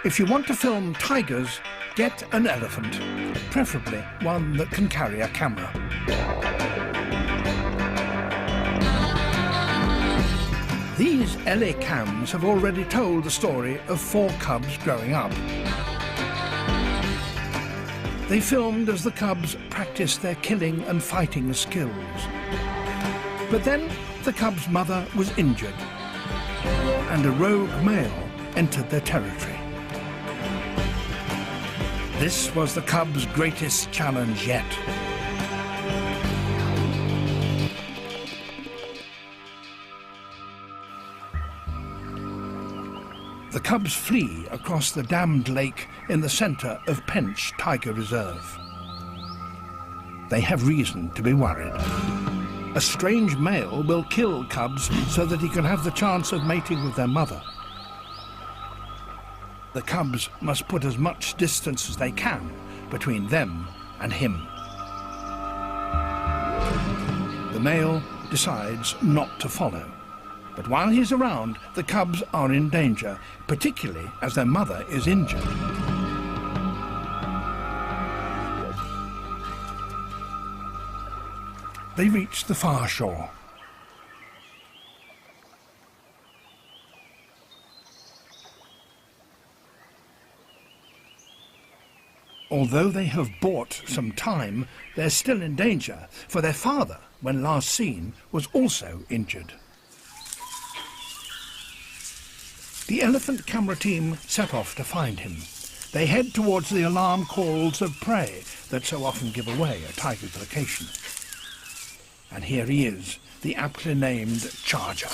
If you want to film tigers, get an elephant, preferably one that can carry a camera. These LA cams have already told the story of 4 cubs growing up. They filmed as the cubs practiced their killing and fighting skills. But then the cubs' mother was injured, and a rogue male entered their territory. This was the cubs' greatest challenge yet. The cubs flee across the dammed lake in the center of Pench Tiger Reserve. They have reason to be worried. A strange male will kill cubs so that he can have the chance of mating with their mother. The cubs must put as much distance as they can between them and him. The male decides not to follow. But while he's around, the cubs are in danger, particularly as their mother is injured. They reach the far shore. Although they have bought some time, they're still in danger, for their father, when last seen, was also injured. The elephant camera team set off to find him. They head towards the alarm calls of prey that so often give away a tiger's location. And here he is, the aptly named Charger.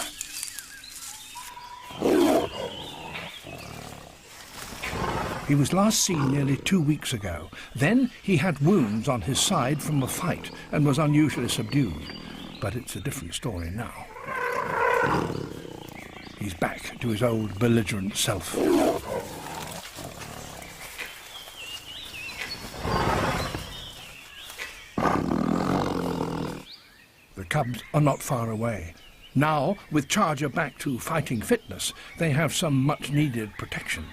He was last seen nearly 2 weeks ago. Then he had wounds on his side from a fight and was unusually subdued. But it's a different story now. He's back to his old belligerent self. The cubs are not far away. Now, with Charger back to fighting fitness, they have some much-needed protection.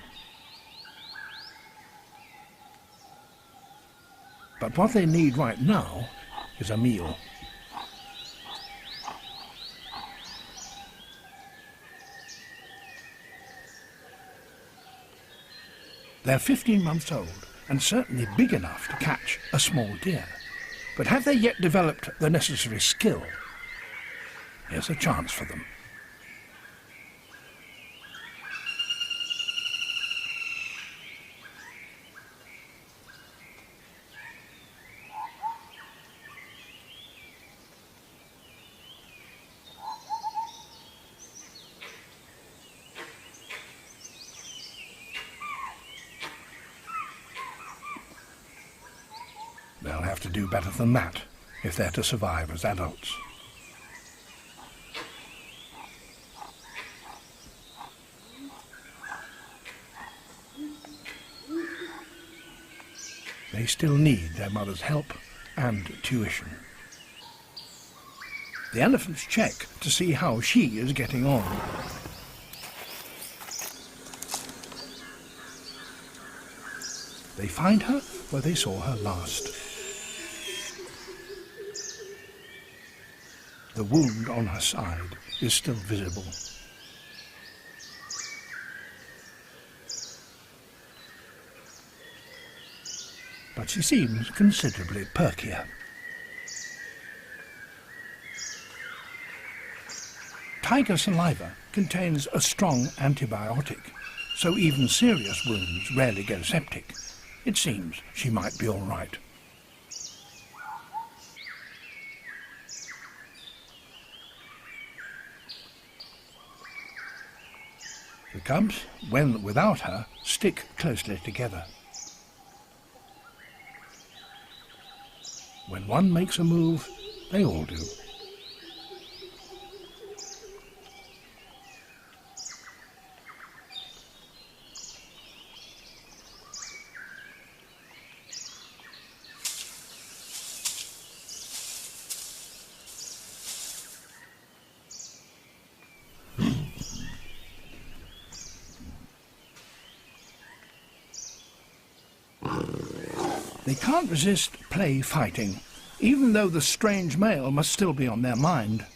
But what they need right now is a meal. They're 15 months old and certainly big enough to catch a small deer. But have they yet developed the necessary skill? Here's a chance for them. They'll have to do better than that if they're to survive as adults. They still need their mother's help and tuition. The elephants check to see how she is getting on. They find her where they saw her last. The wound on her side is still visible. But she seems considerably perkier. Tiger saliva contains a strong antibiotic, so even serious wounds rarely go septic. It seems she might be all right. The cubs, when without her, stick closely together. When one makes a move, they all do. They can't resist play fighting, even though the strange male must still be on their mind.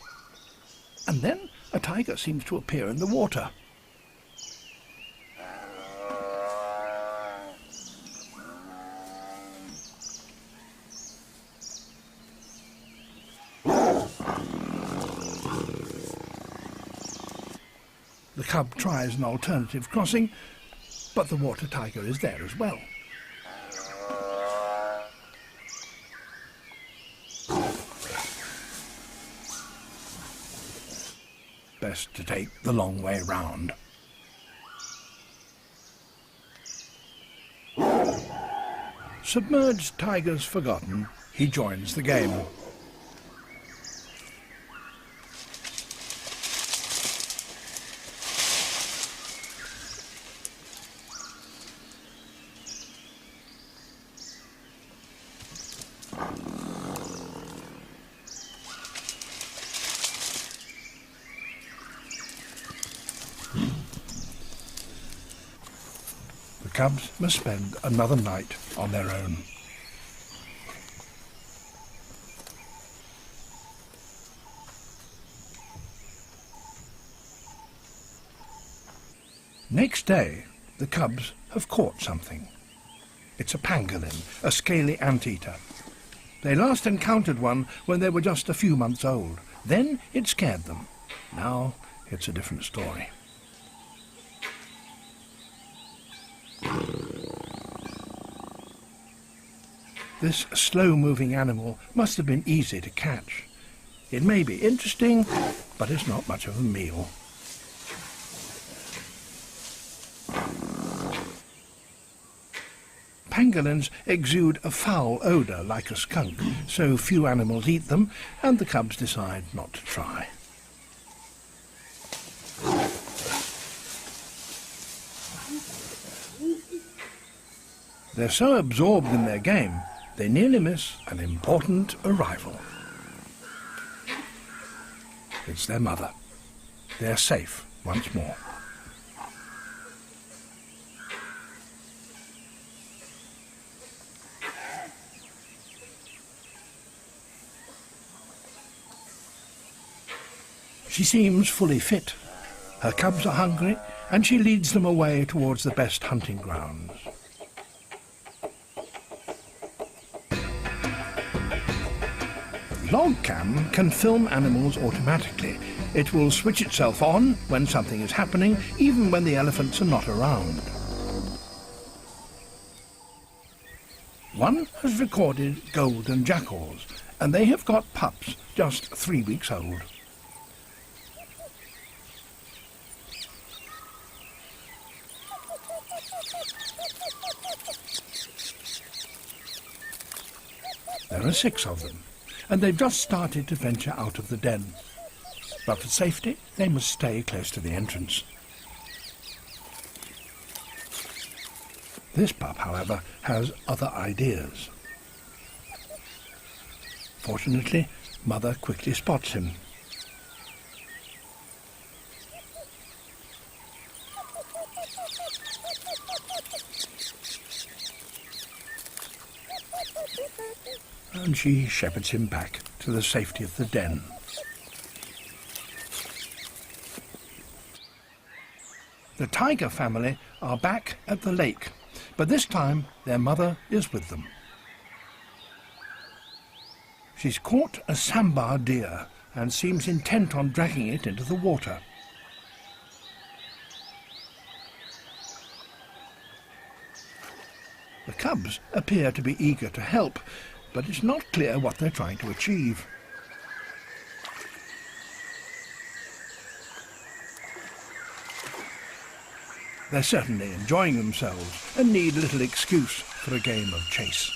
And then a tiger seems to appear in the water. The cub tries an alternative crossing, but the water tiger is there as well. Best to take the long way round. Submerged tigers forgotten, he joins the game. The cubs must spend another night on their own. Next day, the cubs have caught something. It's a pangolin, a scaly anteater. They last encountered one when they were just a few months old. Then it scared them. Now it's a different story. This slow-moving animal must have been easy to catch. It may be interesting, but it's not much of a meal. Pangolins exude a foul odour like a skunk, so few animals eat them, and the cubs decide not to try. They're so absorbed in their game, they nearly miss an important arrival. It's their mother. They're safe once more. She seems fully fit. Her cubs are hungry, and she leads them away towards the best hunting grounds. Logcam can film animals automatically. It will switch itself on when something is happening, even when the elephants are not around. One has recorded golden jackals, and they have got pups just 3 weeks old. There are 6 of them, and they've just started to venture out of the den. But for safety, they must stay close to the entrance. This pup, however, has other ideas. Fortunately, Mother quickly spots him. And she shepherds him back to the safety of the den. The tiger family are back at the lake, but this time their mother is with them. She's caught a sambar deer and seems intent on dragging it into the water. The cubs appear to be eager to help, but it's not clear what they're trying to achieve. They're certainly enjoying themselves and need little excuse for a game of chase.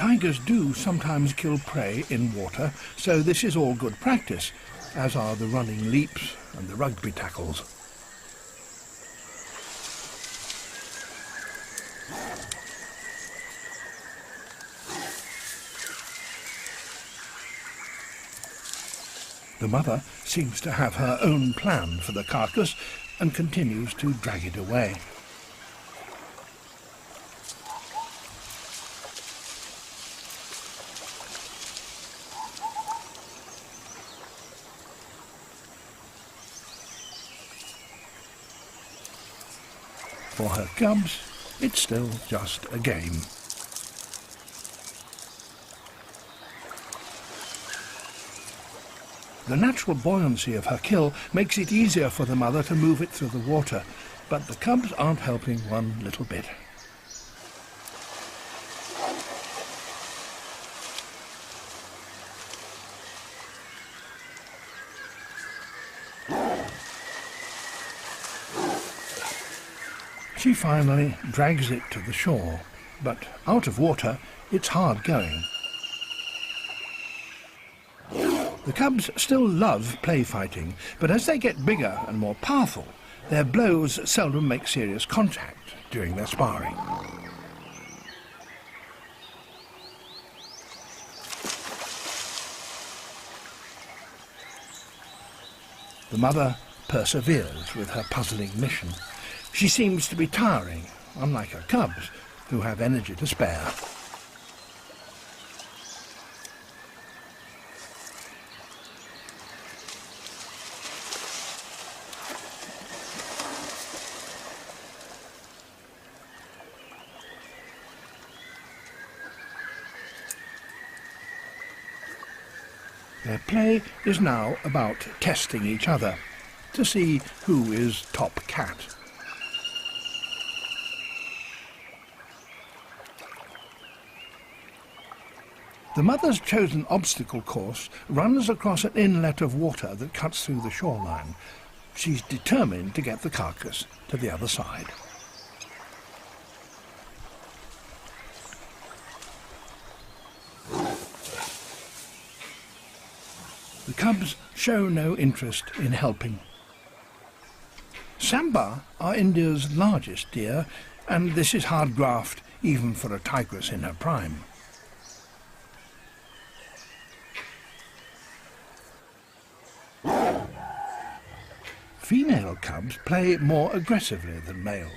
Tigers do sometimes kill prey in water, so this is all good practice, as are the running leaps and the rugby tackles. The mother seems to have her own plan for the carcass and continues to drag it away. For her cubs, it's still just a game. The natural buoyancy of her kill makes it easier for the mother to move it through the water, but the cubs aren't helping one little bit. She finally drags it to the shore, but out of water, it's hard going. The cubs still love play fighting, but as they get bigger and more powerful, their blows seldom make serious contact during their sparring. The mother perseveres with her puzzling mission. She seems to be tiring, unlike her cubs, who have energy to spare. Their play is now about testing each other to see who is top cat. The mother's chosen obstacle course runs across an inlet of water that cuts through the shoreline. She's determined to get the carcass to the other side. The cubs show no interest in helping. Sambar are India's largest deer, and this is hard graft even for a tigress in her prime. Female cubs play more aggressively than males.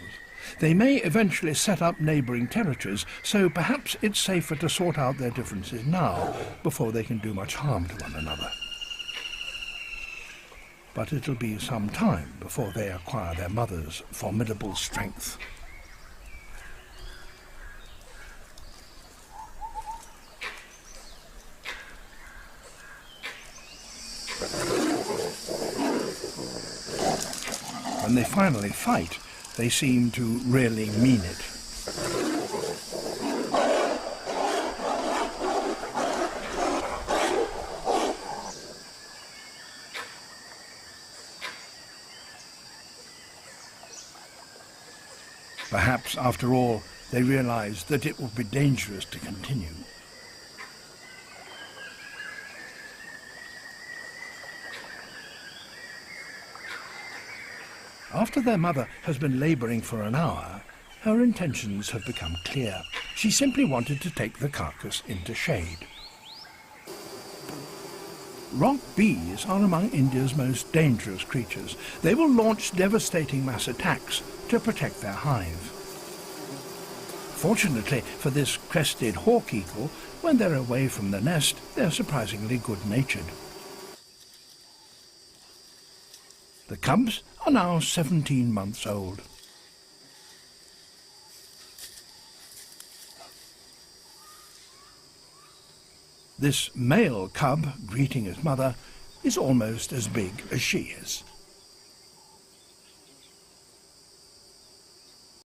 They may eventually set up neighbouring territories, so perhaps it's safer to sort out their differences now, before they can do much harm to one another. But it'll be some time before they acquire their mother's formidable strength. When they finally fight, they seem to really mean it. Perhaps, after all, they realize that it would be dangerous to continue. After their mother has been labouring for an hour, her intentions have become clear. She simply wanted to take the carcass into shade. Rock bees are among India's most dangerous creatures. They will launch devastating mass attacks to protect their hive. Fortunately for this crested hawk eagle, when they're away from the nest, they're surprisingly good-natured. The cubs are now 17 months old. This male cub, greeting his mother, is almost as big as she is.